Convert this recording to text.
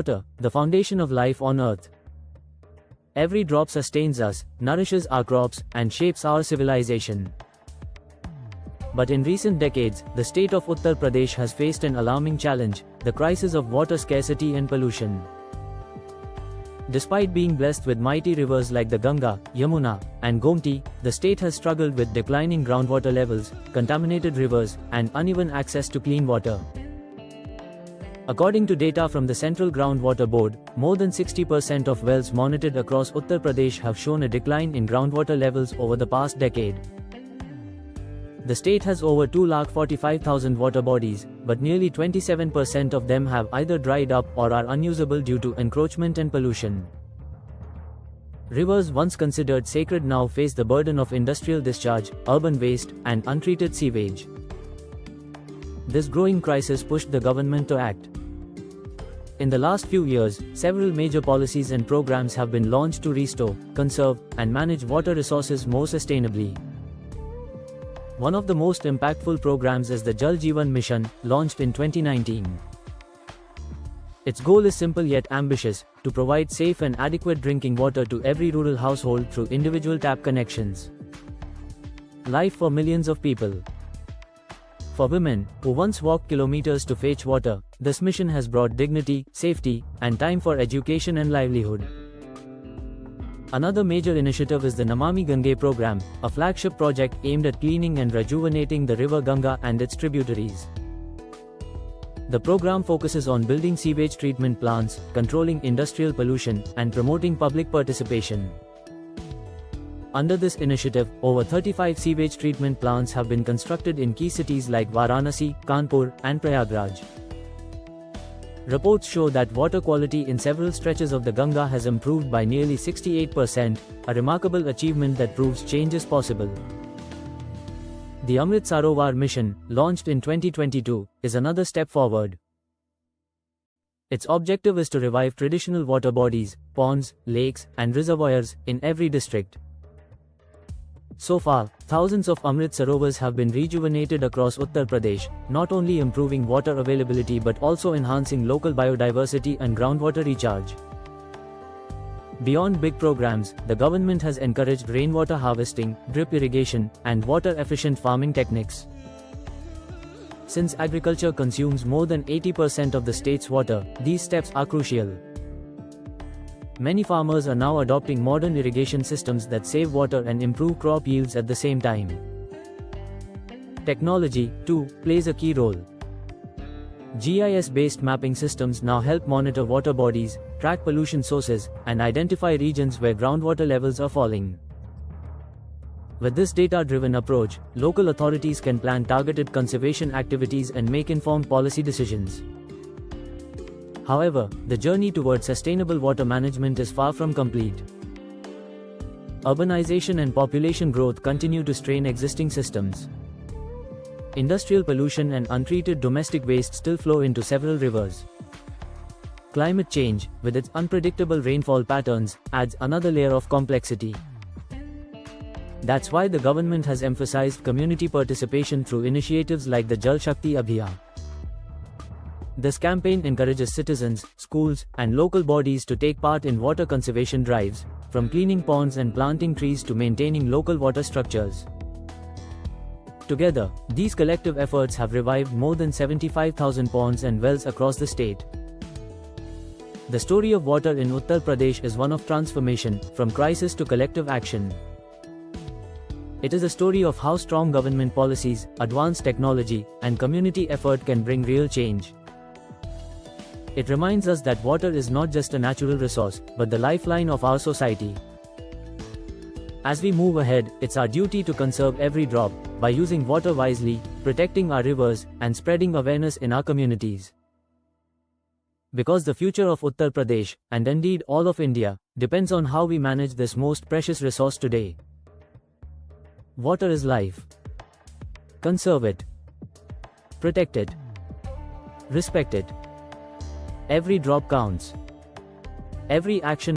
Water, the foundation of life on earth. Every drop sustains us, nourishes our crops, and shapes our civilization. But in recent decades, the state of Uttar Pradesh has faced an alarming challenge: the crisis of water scarcity and pollution. Despite being blessed with mighty rivers like the Ganga, Yamuna, and Gomti, the state has struggled with declining groundwater levels, contaminated rivers, and uneven access to clean water. According to data from the Central Groundwater Board, more than 60% of wells monitored across Uttar Pradesh have shown a decline in groundwater levels over the past decade. The state has over 245,000 water bodies, but nearly 27% of them have either dried up or are unusable due to encroachment and pollution. Rivers once considered sacred now face the burden of industrial discharge, urban waste, and untreated sewage. This growing crisis pushed the government to act. In the last few years, several major policies and programs have been launched to restore, conserve, and manage water resources more sustainably. One of the most impactful programs is the Jal Jeevan Mission, launched in 2019. Its goal is simple yet ambitious: to provide safe and adequate drinking water to every rural household through individual tap connections. Life for millions of people. For women, who once walked kilometers to fetch water, this mission has brought dignity, safety, and time for education and livelihood. Another major initiative is the Namami Gange program, a flagship project aimed at cleaning and rejuvenating the river Ganga and its tributaries. The program focuses on building sewage treatment plants, controlling industrial pollution, and promoting public participation. Under this initiative, over 35 sewage treatment plants have been constructed in key cities like Varanasi, Kanpur, and Prayagraj. Reports show that water quality in several stretches of the Ganga has improved by nearly 68%, a remarkable achievement that proves change is possible. The Amrit Sarovar mission, launched in 2022, is another step forward. Its objective is to revive traditional water bodies, ponds, lakes, and reservoirs in every district. So far, thousands of Amrit Sarovars have been rejuvenated across Uttar Pradesh, not only improving water availability but also enhancing local biodiversity and groundwater recharge. Beyond big programs, the government has encouraged rainwater harvesting, drip irrigation, and water-efficient farming techniques. Since agriculture consumes more than 80% of the state's water, these steps are crucial. Many farmers are now adopting modern irrigation systems that save water and improve crop yields at the same time. Technology, too, plays a key role. GIS-based mapping systems now help monitor water bodies, track pollution sources, and identify regions where groundwater levels are falling. With this data-driven approach, local authorities can plan targeted conservation activities and make informed policy decisions. However, the journey towards sustainable water management is far from complete. Urbanization and population growth continue to strain existing systems. Industrial pollution and untreated domestic waste still flow into several rivers. Climate change, with its unpredictable rainfall patterns, adds another layer of complexity. That's why the government has emphasized community participation through initiatives like the Jal Shakti Abhiyan. This campaign encourages citizens, schools, and local bodies to take part in water conservation drives, from cleaning ponds and planting trees to maintaining local water structures. Together, these collective efforts have revived more than 75,000 ponds and wells across the state. The story of water in Uttar Pradesh is one of transformation, from crisis to collective action. It is a story of how strong government policies, advanced technology, and community effort can bring real change. It reminds us that water is not just a natural resource, but the lifeline of our society. As we move ahead, it's our duty to conserve every drop, by using water wisely, protecting our rivers, and spreading awareness in our communities. Because the future of Uttar Pradesh, and indeed all of India, depends on how we manage this most precious resource today. Water is life. Conserve it. Protect it. Respect it. Every drop counts. Every action